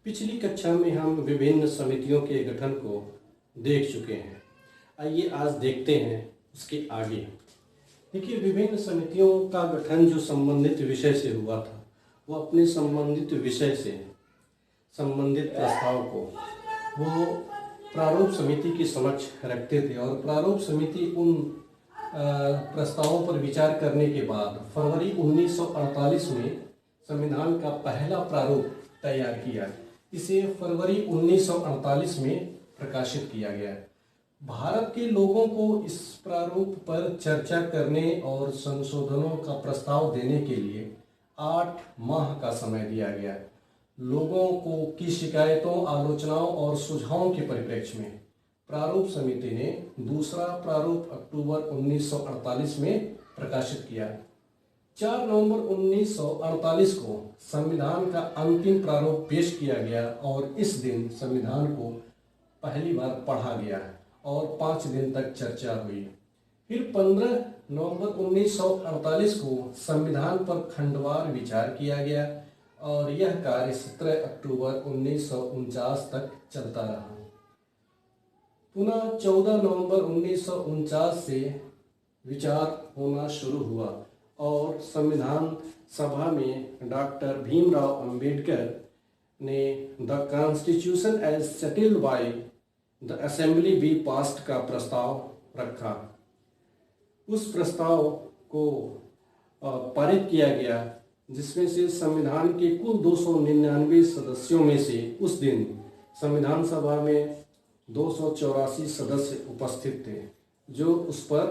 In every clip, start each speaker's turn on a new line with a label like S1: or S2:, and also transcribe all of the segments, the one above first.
S1: पिछली कक्षा में हम विभिन्न समितियों के गठन को देख चुके हैं। आइए आज देखते हैं उसके आगे। देखिए, विभिन्न समितियों का गठन जो संबंधित विषय से हुआ था, वो अपने संबंधित विषय से संबंधित प्रस्ताव को वो प्रारूप समिति के समक्ष रखते थे और प्रारूप समिति उन प्रस्तावों पर विचार करने के बाद फरवरी 1948 में संविधान का पहला प्रारूप तैयार किया। इसे फरवरी 1948 में प्रकाशित किया गया। भारत के लोगों को इस प्रारूप पर चर्चा करने और संशोधनों का प्रस्ताव देने के लिए 8 माह का समय दिया गया। लोगों को की शिकायतों, आलोचनाओं और सुझावों के परिप्रेक्ष्य में प्रारूप समिति ने दूसरा प्रारूप अक्टूबर 1948 में प्रकाशित किया। 4 नवंबर 1948 को संविधान का अंतिम प्रारूप पेश किया गया और इस दिन संविधान को पहली बार पढ़ा गया और 5 दिन तक चर्चा हुई। फिर 15 नवंबर 1948 को संविधान पर खंडवार विचार किया गया और यह कार्य 17 अक्टूबर 1949 तक चलता रहा। पुनः 14 नवंबर 1949 से विचार होना शुरू हुआ और संविधान सभा में डॉक्टर भीमराव अंबेडकर ने the constitution as settled by the assembly be passed का प्रस्ताव रखा। उस प्रस्ताव को पारित किया गया, जिसमें से संविधान के कुल 299 सदस्यों में से उस दिन संविधान सभा में 284 सदस्य उपस्थित थे, जो उस पर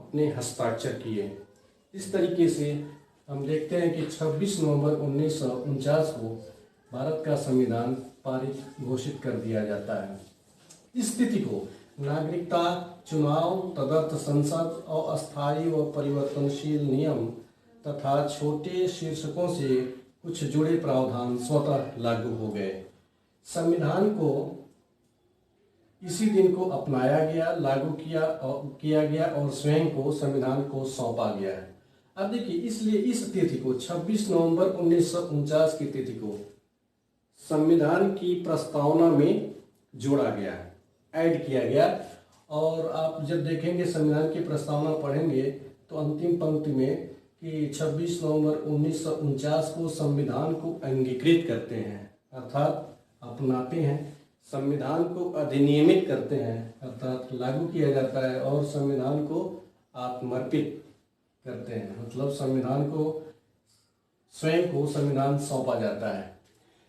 S1: अपने हस्ताक्षर किए। इस तरीके से हम देखते हैं कि 26 नवंबर 1949 को भारत का संविधान पारित घोषित कर दिया जाता है। इस तिथि को नागरिकता, चुनाव, तदर्थ संसद और अस्थायी व परिवर्तनशील नियम तथा छोटे शीर्षकों से कुछ जुड़े प्रावधान स्वतः लागू हो गए। संविधान को इसी दिन को अपनाया गया, लागू किया गया और स्वयं को संविधान को सौंपा गया है। अब देखिए, इसलिए इस तिथि को 26 नवंबर 1949 की तिथि को संविधान की प्रस्तावना में जोड़ा गया, ऐड किया गया। और आप जब देखेंगे संविधान की प्रस्तावना पढ़ेंगे तो अंतिम पंक्ति में कि 26 नवंबर 1949 को संविधान को अंगीकृत करते हैं, अर्थात अपनाते हैं, संविधान को अधिनियमित करते हैं, अर्थात लागू किया जाता है, और संविधान को आत्मर्पित करते हैं, मतलब संविधान को स्वयं को संविधान सौंपा जाता है।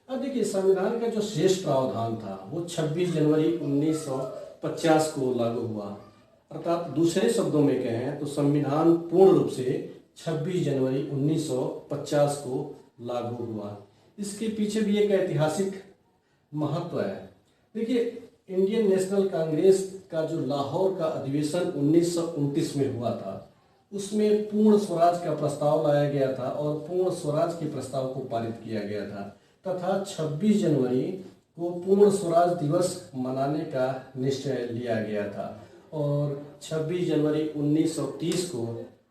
S1: अब देखिए, संविधान का जो शेष प्रावधान था वो 26 जनवरी 1950 को लागू हुआ। अर्थात दूसरे शब्दों में कहें तो संविधान पूर्ण रूप से 26 जनवरी 1950 को लागू हुआ। इसके पीछे भी एक ऐतिहासिक महत्व है। देखिए, इंडियन नेशनल कांग्रेस का जो लाहौर का अधिवेशन 1929 में हुआ था, उसमें पूर्ण स्वराज का प्रस्ताव लाया गया था और पूर्ण स्वराज के प्रस्ताव को पारित किया गया था तथा 26 जनवरी को पूर्ण स्वराज दिवस मनाने का निश्चय लिया गया था और 26 जनवरी 1930 को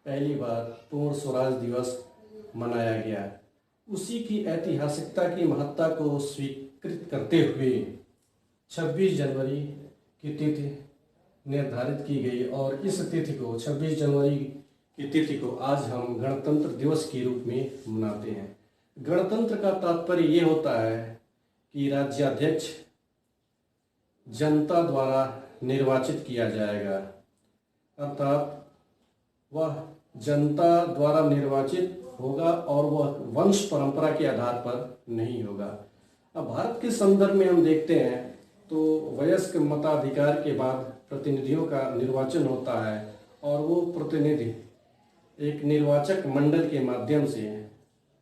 S1: पहली बार पूर्ण स्वराज दिवस मनाया गया। उसी की ऐतिहासिकता की महत्ता को स्वीकृत करते हुए 26 जनवरी की तिथि निर्धारित की गई और इस तिथि को 26 जनवरी की तिथि को आज हम गणतंत्र दिवस के रूप में मनाते हैं। गणतंत्र का तात्पर्य ये होता है कि राज्याध्यक्ष जनता द्वारा निर्वाचित किया जाएगा, अर्थात वह जनता द्वारा निर्वाचित होगा और वह वंश परंपरा के आधार पर नहीं होगा। अब भारत के संदर्भ में हम देखते हैं तो वयस्क मताधिकार के बाद प्रतिनिधियों का निर्वाचन होता है और वो प्रतिनिधि एक निर्वाचक मंडल के माध्यम से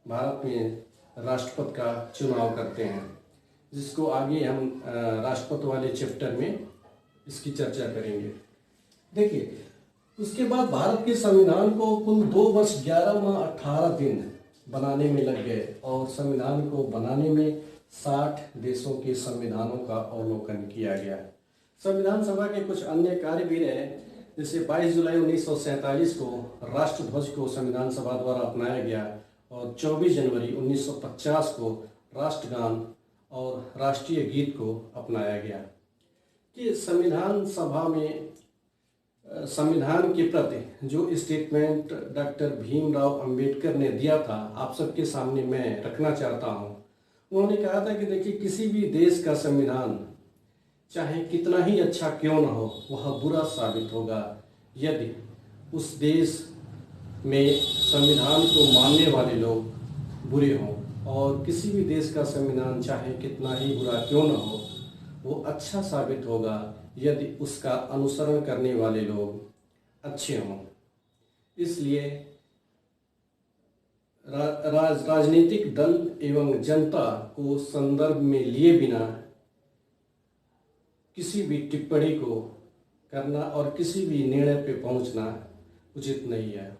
S1: भारत में राष्ट्रपति का चुनाव करते हैं, जिसको आगे हम राष्ट्रपति वाले चैप्टर में इसकी चर्चा करेंगे। देखिए, उसके बाद भारत के संविधान को कुल 2 वर्ष 11 माह 18 दिन बनाने में लग गए और संविधान को बनाने में 60 देशों के संविधानों का अवलोकन किया गया। संविधान सभा के कुछ अन्य कार्य भी रहे, जैसे 22 जुलाई 1947 को राष्ट्रध्वज को संविधान सभा द्वारा अपनाया गया और 24 जनवरी 1950 को राष्ट्रगान और राष्ट्रीय गीत को अपनाया गया। कि संविधान सभा में संविधान के प्रति जो स्टेटमेंट डॉक्टर भीमराव अंबेडकर ने दिया था, आप सबके सामने मैं रखना चाहता हूँ। उन्होंने कहा था कि देखिए, किसी भी देश का संविधान चाहे कितना ही अच्छा क्यों न हो, वह बुरा साबित होगा यदि उस देश में संविधान को मानने वाले लोग बुरे हों, और किसी भी देश का संविधान चाहे कितना ही बुरा क्यों न हो, वो अच्छा साबित होगा यदि उसका अनुसरण करने वाले लोग अच्छे हों। इसलिए राजनीतिक दल एवं जनता को संदर्भ में लिए बिना किसी भी टिप्पणी को करना और किसी भी निर्णय पे पहुंचना उचित नहीं है।